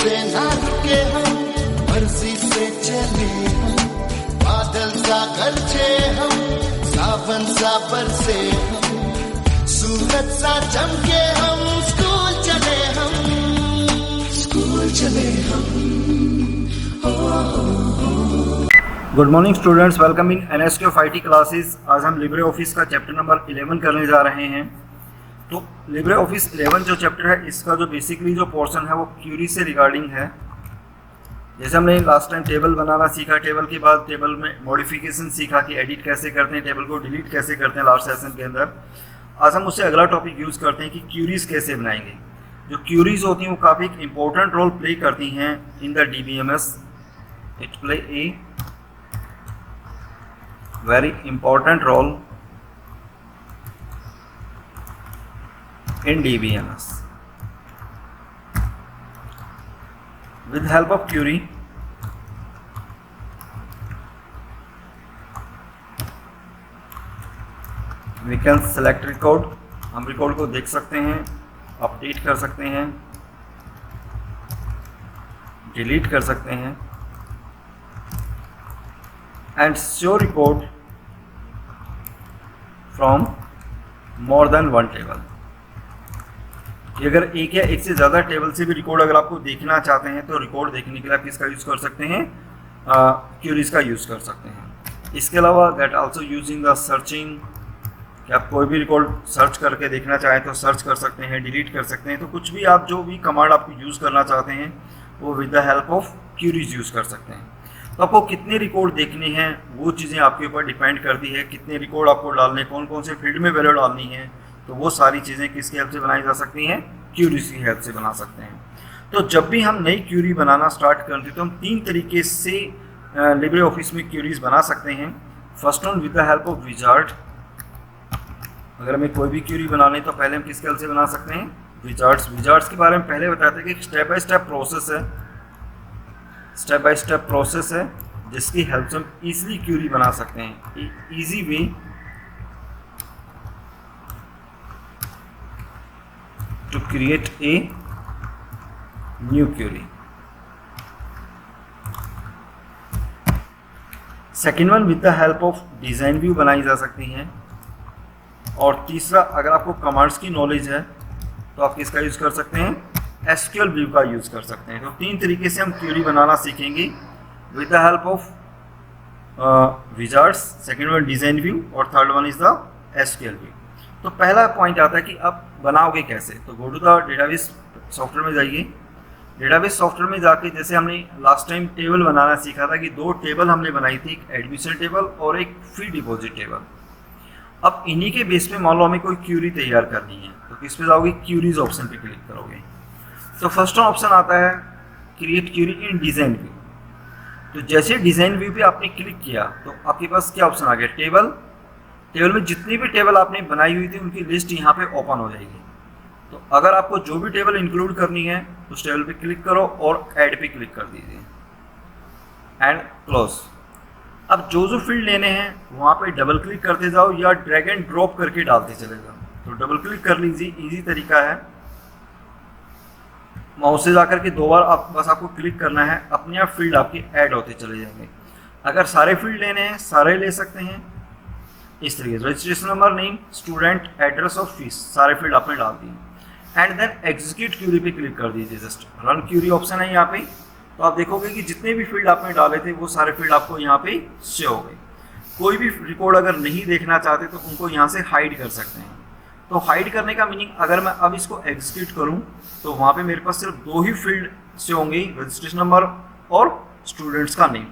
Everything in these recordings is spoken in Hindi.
से ना रुके हम, मर्जी से चले हम, बादल सा गरजे हम, सावन सा बरसे हम, सूरज सा चमके हम, स्कूल चले हम, स्कूल चले हम। Good morning students, welcome in NSK of IT classes. आज हम लिब्रे ऑफिस का चैप्टर नंबर 11 करने जा रहे हैं। तो लिब्रे ऑफिस 11 जो चैप्टर है, इसका जो बेसिकली जो पोर्शन है वो क्यूरी से रिगार्डिंग है। जैसे हमने लास्ट टाइम टेबल बनाना सीखा, टेबल के बाद टेबल में मॉडिफिकेशन सीखा कि एडिट कैसे करते हैं, टेबल को डिलीट कैसे करते हैं लास्ट सेशन के अंदर। आज हम उससे अगला टॉपिक यूज़ करते हैं कि क्यूरीज कैसे बनाएंगे। जो क्यूरीज होती हैं वो काफ़ी इंपॉर्टेंट रोल प्ले करती हैं in the DBMS। It play A very important role in DBMS. With help of query, we can select record. हम रिकॉर्ड को देख सकते हैं, अपडेट कर सकते हैं, डिलीट कर सकते हैं and show record from more than one table। कि अगर एक या एक से ज़्यादा टेबल से भी रिकॉर्ड अगर आपको देखना चाहते हैं तो रिकॉर्ड देखने के लिए आप किसका यूज़ कर सकते हैं, क्यूरीज का यूज़ कर सकते हैं। इसके अलावा that also using the searching, कि आप कोई भी रिकॉर्ड सर्च करके देखना चाहें तो सर्च कर सकते हैं, डिलीट कर सकते हैं। तो कुछ भी आप जो भी कमांड आप यूज़ करना चाहते हैं वो with the help of queries use कर सकते हैं। तो आपको कितने रिकॉर्ड देखने हैं वो चीज़ें आपके ऊपर डिपेंड करती है, कितने रिकॉर्ड आपको डालने, कौन कौन से फील्ड में वैल्यू डालनी है। तो वो सारी चीज़ें किसकी हेल्प से बनाई जा सकती हैं, क्यूरीज की हेल्प से बना सकते हैं। तो जब भी हम नई क्यूरी बनाना स्टार्ट करते हैं तो हम 3 तरीके से लिब्रे ऑफिस में क्यूरीज बना सकते हैं। First one with the help of wizard. अगर हमें कोई भी क्यूरी बनानी तो पहले हम किसके हेल्प से बना सकते हैं, विजार्ड्स। विजार्ड्स के बारे में पहले बताते हैं कि स्टेप बाय स्टेप प्रोसेस है, स्टेप बाय स्टेप प्रोसेस है जिसकी हेल्प से हम इजीली क्यूरी बना सकते हैं। Easy way to create a new query. Second one with the help of design view बनाई जा सकती हैं। और तीसरा, अगर आपको कमांड्स की नॉलेज है तो आप किसका यूज कर सकते हैं, SQL व्यू का यूज़ कर सकते हैं। तो 3 तरीके से हम क्यूरी बनाना सीखेंगे with the help of wizards, second one design view और third one is the SQL view. तो पहला पॉइंट आता है कि आप बनाओगे कैसे। तो go to the database software में जाइए। डेटाबेस सॉफ्टवेयर में जाके जैसे हमने लास्ट टाइम टेबल बनाना सीखा था कि 2 टेबल हमने बनाई थी, एक एडमिशन टेबल और एक फी डिपॉजिट टेबल। अब इन्हीं के बेस पे मान लो हमें कोई क्यूरी तैयार करनी है तो किस पे जाओगे, क्यूरीज ऑप्शन पे क्लिक करोगे। तो फर्स्ट ऑप्शन आता है क्रिएट क्यूरी इन डिज़ाइन व्यू। तो जैसे डिज़ाइन व्यू पे आपने क्लिक किया तो आपके पास क्या ऑप्शन आ गया, टेबल। टेबल में जितनी भी टेबल आपने बनाई हुई थी उनकी लिस्ट यहाँ पे ओपन हो जाएगी। तो अगर आपको जो भी टेबल इंक्लूड करनी है उस टेबल पे क्लिक करो और ऐड पे क्लिक कर दीजिए एंड क्लोज। अब जो जो फील्ड लेने हैं वहाँ पे डबल क्लिक करते जाओ या ड्रैग एंड ड्रॉप करके डालते चले जाओ। तो डबल क्लिक कर लीजिए, ईजी तरीका है। माउस से जाकर के 2 बार आपको क्लिक करना है, अपने आप फील्ड आपके ऐड होते चले जाएंगे। अगर सारे फील्ड लेने हैं सारे ले सकते हैं इस तरीके से। Registration number, name, student, address और फीस, सारे फील्ड आपने डाल दिए एंड देन एग्जीक्यूट क्यूरी पे क्लिक कर दीजिए। जस्ट रन क्यूरी ऑप्शन है यहाँ पे। तो आप देखोगे कि जितने भी फील्ड आपने डाले थे वो सारे फील्ड आपको यहाँ पे शो हो गए। कोई भी रिकॉर्ड अगर नहीं देखना चाहते तो उनको यहाँ से हाइड कर सकते हैं। तो हाइड करने का मीनिंग, अगर मैं अब इसको एग्जीक्यूट करूं तो वहां पे मेरे पास सिर्फ 2 ही फील्ड से होंगे, रजिस्ट्रेशन नंबर और स्टूडेंट्स का नेम।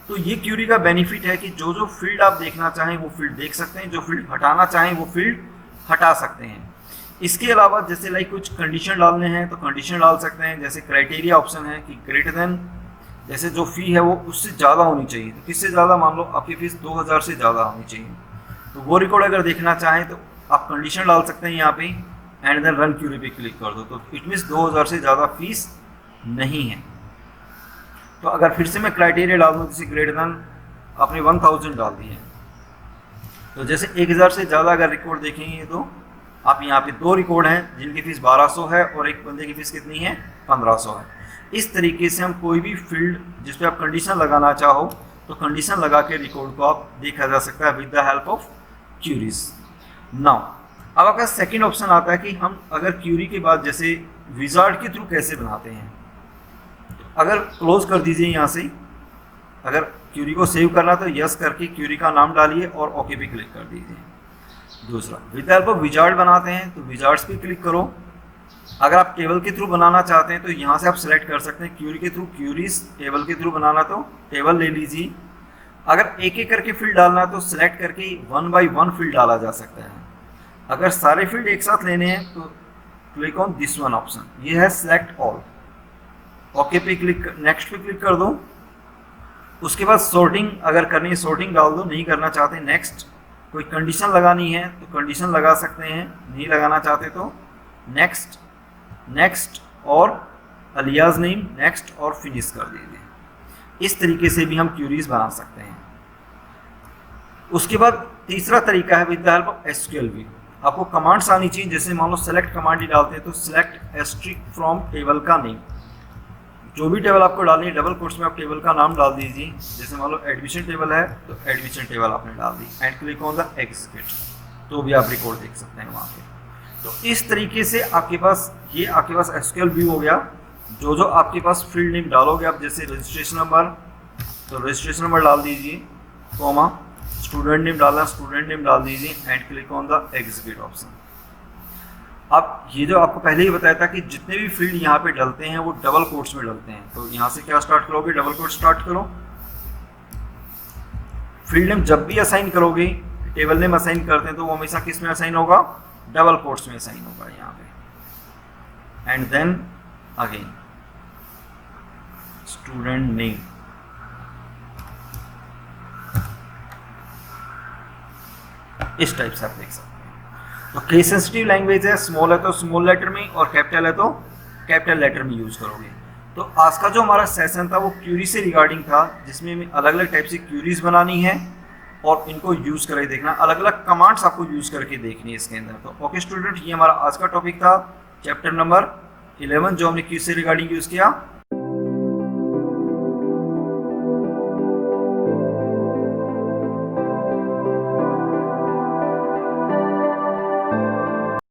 तो ये क्यूरी का बेनिफिट है कि जो जो फील्ड आप देखना चाहें वो फील्ड देख सकते हैं, जो फील्ड हटाना चाहें वो फील्ड हटा सकते हैं। इसके अलावा जैसे लाइक कुछ कंडीशन डालने हैं तो कंडीशन डाल सकते हैं। जैसे क्राइटेरिया ऑप्शन है कि ग्रेटर देन, जैसे जो फी है वो उससे ज़्यादा होनी चाहिए। तो किससे ज़्यादा, मान लो आपकी फीस 2000 से ज़्यादा होनी चाहिए। तो वो रिकॉर्ड अगर देखना चाहें तो आप कंडीशन डाल सकते हैं यहाँ पे एंड देन रन क्यूरी पे क्लिक कर दो। तो इट मीन्स 2000 से ज़्यादा फीस नहीं है। तो अगर फिर से मैं क्राइटेरिया डाल दूँ, जैसे ग्रेटर देन आपने 1000 डाल दिए, तो जैसे 1000 से ज़्यादा अगर रिकॉर्ड देखेंगे तो आप यहाँ पे 2 रिकॉर्ड हैं जिनकी फीस 1200 है और एक बंदे की फीस कितनी है, 1500 है। इस तरीके से हम कोई भी फील्ड जिस पे आप कंडीशन लगाना चाहो तो कंडीशन लगा के रिकॉर्ड को आप देखा जा सकता है with the help of queries. Now अब आपका सेकंड ऑप्शन आता है कि हम अगर क्यूरी के बाद जैसे विजार्ड के थ्रू कैसे बनाते हैं। अगर क्लोज कर दीजिए यहाँ से, अगर क्यूरी को सेव करना तो यस करके क्यूरी का नाम डालिए और ओके पे क्लिक कर दीजिए। दूसरा विद हेल्प ऑफ विजार्ड बनाते हैं तो विजार्ड्स पे क्लिक करो। अगर आप टेबल के थ्रू बनाना चाहते हैं तो यहाँ से आप सेलेक्ट कर सकते हैं क्यूरी के थ्रू क्यूरीज, टेबल के थ्रू बनाना तो टेबल ले लीजिए। अगर एक एक करके फील्ड डालना है तो सिलेक्ट करके 1 बाय 1 फील्ड डाला जा सकता है। अगर सारे फील्ड एक साथ लेने हैं तो click on this one option, ये है सिलेक्ट ऑल। ओके पे क्लिक, नेक्स्ट पे क्लिक कर दो। उसके बाद सॉर्टिंग अगर करनी है सॉर्टिंग डाल दो, नहीं करना चाहते नेक्स्ट। कोई कंडीशन लगानी है तो कंडीशन लगा सकते हैं, नहीं लगाना चाहते तो नेक्स्ट, नेक्स्ट और अलियास नेम नेक्स्ट और फिनिश कर दीजिए। इस तरीके से भी हम क्यूरीज बना सकते हैं। उसके बाद तीसरा तरीका है with the help of SQL view. आपको कमांड्स आनी चाहिए, जैसे मान लो सेलेक्ट कमांड ही डालते हैं तो सिलेक्ट एस्ट्रिक फ्रॉम टेबल का नेम। जो भी टेबल आपको डालनी है डबल कोट्स में आप टेबल का नाम डाल दीजिए। जैसे मान लो एडमिशन टेबल है तो एडमिशन टेबल आपने डाल दी and click on the execute, तो भी आप रिकॉर्ड देख सकते हैं वहाँ पे। तो इस तरीके से आपके पास ये आपके पास एसक्यूएल व्यू हो गया। जो जो आपके पास फील्ड नेम डालोगे आप, जैसे रजिस्ट्रेशन नंबर तो रजिस्ट्रेशन नंबर डाल दीजिए, कॉमा स्टूडेंट नेम डालना स्टूडेंट नेम डाल दीजिए and click on the execute option. अब ये जो आपको पहले ही बताया था कि जितने भी फील्ड यहाँ पे डलते हैं वो डबल कोट्स में डलते हैं। तो यहाँ से क्या स्टार्ट करोगे, डबल कोट स्टार्ट करो। फील्ड नेम जब भी असाइन करोगे, टेबल नेम असाइन करते हैं तो वो हमेशा किस में असाइन होगा, डबल कोट्स में असाइन होगा यहाँ पे। And then again student name, इस टाइप से आप देख सकते हैं। तो केस सेंसिटिव लैंग्वेज है, स्मॉल है तो स्मॉल लेटर में और कैपिटल है तो कैपिटल लेटर में यूज करोगे। तो आज का जो हमारा सेशन था वो क्यूरी से रिगार्डिंग था, जिसमें हमें अलग अलग टाइप से क्यूरीज बनानी है और इनको यूज करके देखना, अलग अलग कमांड्स आपको यूज करके देखनी है इसके अंदर। तो ओके स्टूडेंट, ये हमारा आज का टॉपिक था चैप्टर नंबर 11 जो हमने क्यू से रिगार्डिंग यूज किया।